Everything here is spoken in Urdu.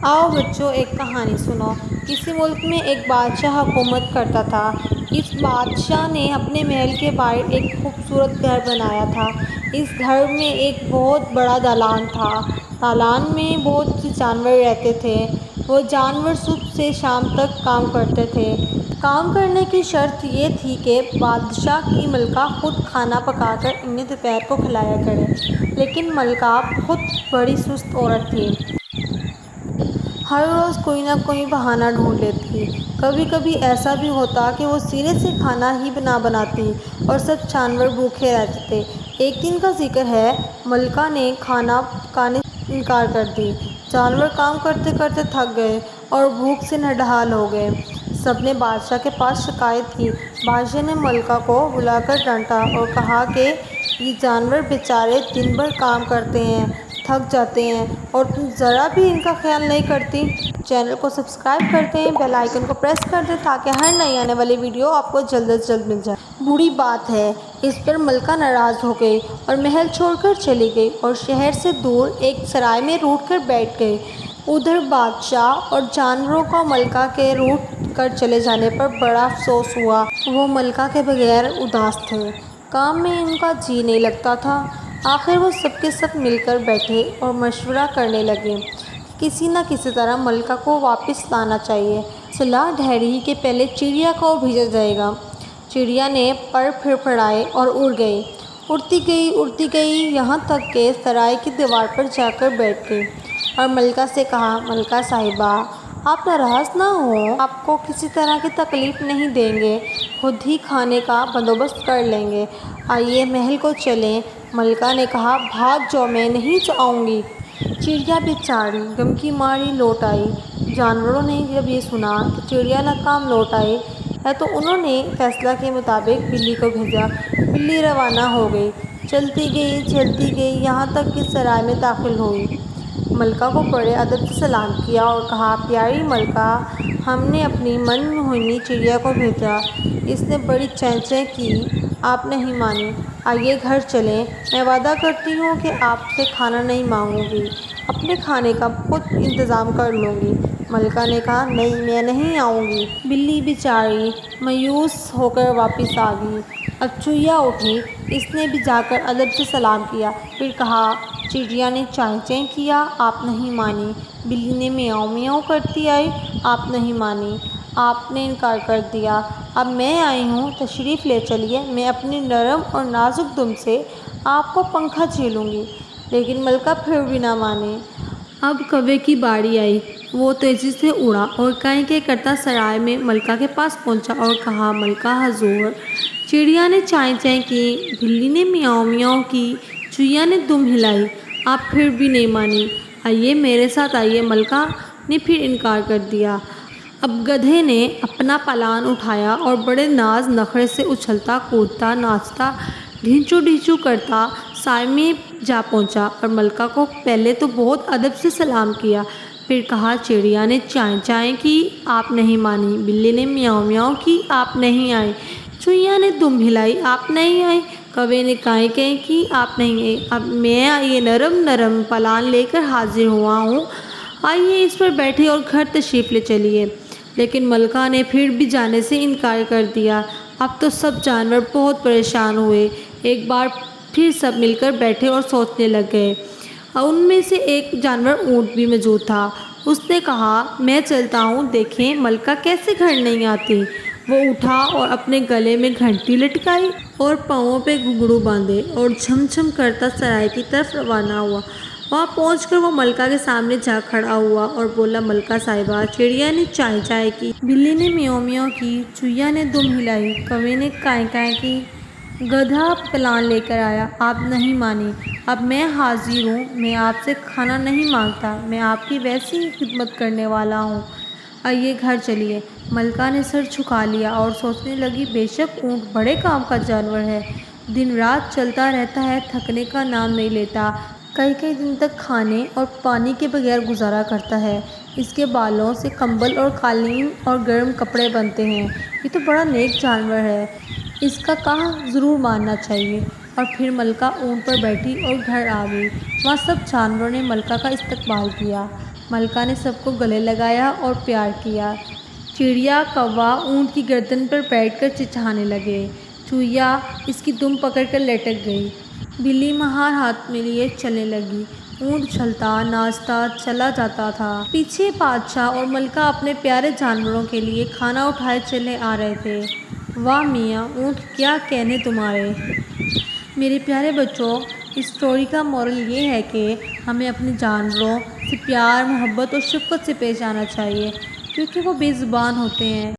آؤ بچوں ایک کہانی سنو۔ کسی ملک میں ایک بادشاہ حکومت کرتا تھا۔ اس بادشاہ نے اپنے محل کے باہر ایک خوبصورت گھر بنایا تھا۔ اس گھر میں ایک بہت بڑا دالان تھا۔ دالان میں بہت سے جانور رہتے تھے۔ وہ جانور صبح سے شام تک کام کرتے تھے۔ کام کرنے کی شرط یہ تھی کہ بادشاہ کی ملکہ خود کھانا پکا کر انہیں دوپہر کو کھلایا کرے، لیکن ملکہ بہت بڑی سست عورت تھی۔ ہر روز کوئی نہ کوئی بہانہ ڈھونڈ لیتی۔ کبھی کبھی ایسا بھی ہوتا کہ وہ سینے سے کھانا ہی نہ بناتی اور سب جانور بھوکے رہتے تھے۔ ایک دن کا ذکر ہے، ملکہ نے کھانا پکانے سے انکار کر دیا۔ جانور کام کرتے کرتے تھک گئے اور بھوک سے نڈھال ہو گئے۔ سب نے بادشاہ کے پاس شکایت کی۔ بادشاہ نے ملکہ کو بلا کر ڈانٹا اور کہا کہ یہ جانور بیچارے دن بھر کام کرتے ہیں، تھک جاتے ہیں اور تم ذرا بھی ان کا خیال نہیں کرتی۔ چینل کو سبسکرائب کر دیں، بیل آئیکن کو پریس کر دیں تاکہ ہر نئی آنے والی ویڈیو آپ کو جلد از جلد مل جائے۔ بری بات ہے۔ اس پر ملکہ ناراض ہو گئی اور محل چھوڑ کر چلی گئی اور شہر سے دور ایک سرائے میں روٹھ کر بیٹھ گئی۔ ادھر بادشاہ اور جانوروں کو ملکہ کے روٹھ کر چلے جانے پر بڑا افسوس ہوا۔ وہ ملکہ کے بغیر اداس تھے۔ کام میں ان کا جی نہیں لگتا تھا۔ آخر وہ سب کے سب مل کر بیٹھے اور مشورہ کرنے لگے کہ کسی نہ کسی طرح ملکہ کو واپس لانا چاہیے۔ صلاح ٹھہری کہ پہلے چڑیا کو بھیجا جائے گا۔ چڑیا نے پر پھڑپھڑائے اور اڑ گئی۔ اڑتی گئی یہاں تک کہ سرائے کی دیوار پر جا کر بیٹھ گئی اور ملکہ سے کہا، ملکہ صاحبہ، آپ ناراض نہ ہوں، آپ کو کسی طرح کی تکلیف نہیں دیں گے، خود ہی کھانے کا بندوبست کر لیں گے، آئیے محل کو چلیں۔ ملکہ نے کہا، بھاگ جاؤ، میں نہیں جاؤں گی۔ چڑیا بیچاری غم کی ماری لوٹ آئی۔ جانوروں نے جب یہ سنا کہ چڑیا ناکام لوٹ آئی ہے تو انہوں نے فیصلہ کے مطابق بلی کو بھیجا۔ بلی روانہ ہو گئی، چلتی گئی یہاں تک کہ سرائے میں داخل ہوئی۔ ملکہ کو بڑے ادب سے سلام کیا اور کہا، پیاری ملکہ، ہم نے اپنی من موہنی چڑیا کو بھیجا، اس نے بڑی چیں چیں کی، آپ نہیں مانی، آئیے گھر چلیں، میں وعدہ کرتی ہوں کہ آپ سے کھانا نہیں مانگوں گی، اپنے کھانے کا خود انتظام کر لوں گی۔ ملکہ نے کہا، نہیں، میں نہیں آؤں گی۔ بلی بیچاری مایوس ہو کر واپس آ گئی۔ اب چڑیا اٹھی، اس نے بھی جا کر ادب سے سلام کیا، پھر کہا، چڑیا نے چیں چیں کیا، آپ نہیں مانی، بلی نے میاؤں میاؤں کرتی آئی، آپ نہیں مانی، آپ نے انکار کر دیا، اب میں آئی ہوں، تشریف لے چلیے، میں اپنی نرم اور نازک دم سے آپ کو پنکھا جھیلوں گی۔ لیکن ملکہ پھر بھی نہ مانی۔ اب کوے کی باری آئی۔ وہ تیزی سے اڑا اور کیں کرتا سرائے میں ملکہ کے پاس پہنچا اور کہا، ملکہ حضور، چڑیا نے چیں چیں کی، بلی نے میاؤں میاؤں کی، چڑیا نے دم ہلائی، آپ پھر بھی نہیں مانی، آئیے میرے ساتھ آئیے۔ ملکہ نے پھر انکار کر دیا۔ اب گدھے نے اپنا پالان اٹھایا اور بڑے ناز نخرے سے اچھلتا کودتا ناچتا ڈھینچو ڈھینچو کرتا سائے میں جا پہنچا اور ملکہ کو پہلے تو بہت ادب سے سلام کیا، پھر کہا، چڑیا نے چیں چیں کی، آپ نہیں مانی، بلی نے میاؤں میاؤں کی، آپ نہیں آئی، چڑیا نے دم ہلائی، آپ نہیں آئی، کوے نے کیں کی، آپ نہیں آئی، اب میں یہ نرم نرم پالان لے کر حاضر ہوا ہوں، آئیے اس پر بیٹھے اور گھر تشریف لے چلیے۔ لیکن ملکہ نے پھر بھی جانے سے انکار کر دیا۔ اب تو سب جانور بہت پریشان ہوئے۔ ایک بار پھر سب مل کر بیٹھے اور سوچنے لگ گئے۔ ان میں سے ایک جانور اونٹ بھی موجود تھا۔ اس نے کہا، میں چلتا ہوں، دیکھیں ملکہ کیسے گھر نہیں آتی۔ وہ اٹھا اور اپنے گلے میں گھنٹی لٹکائی اور پاؤں پہ گھنگرو باندھے اور جھم جھم کرتا سرائے کی طرف روانہ ہوا۔ وہاں پہنچ کر وہ ملکہ کے سامنے جا کھڑا ہوا اور بولا، ملکہ صاحبہ، چڑیا نے چیں چیں کی، بلی نے میاؤں میاؤں کی، چڑیا نے دم ہلائی، کوے نے کیں کی، گدھا پالان لے کر آیا، آپ نہیں مانی، اب میں حاضر ہوں، میں آپ سے کھانا نہیں مانگتا، میں آپ کی ویسی ہی خدمت کرنے والا ہوں، آئیے گھر چلیے۔ ملکہ نے سر جھکا لیا اور سوچنے لگی، بے شک اونٹ بڑے کام کا جانور ہے، دن رات چلتا رہتا ہے، تھکنے کا نام نہیں لیتا، کئی دن تک کھانے اور پانی کے بغیر گزارا کرتا ہے، اس کے بالوں سے کمبل اور قالین اور گرم کپڑے بنتے ہیں، یہ تو بڑا نیک جانور ہے، اس کا کہا ضرور ماننا چاہیے۔ اور پھر ملکہ اونٹ پر بیٹھی اور گھر آ گئی۔ وہاں سب جانوروں نے ملکہ کا استقبال کیا۔ ملکہ نے سب کو گلے لگایا اور پیار کیا۔ چڑیا، کوا اونٹ کی گردن پر بیٹھ کر چہچہانے لگے۔ چوہیا اس کی دم پکڑ کر لٹک گئی۔ بلی مہار ہاتھ میں لیے چلنے لگی۔ اونٹ اچھلتا، ناچتا چلا جاتا تھا۔ پیچھے بادشاہ اور ملکہ اپنے پیارے جانوروں کے لیے کھانا اٹھائے چلے آ رہے تھے۔ واہ میاں اونٹ، کیا کہنے تمہارے! میرے پیارے بچوں، اس اسٹوری کا مورل یہ ہے کہ ہمیں اپنے جانوروں سے پیار، محبت اور شفقت سے پیش آنا چاہیے، کیونکہ وہ بے زبان ہوتے ہیں۔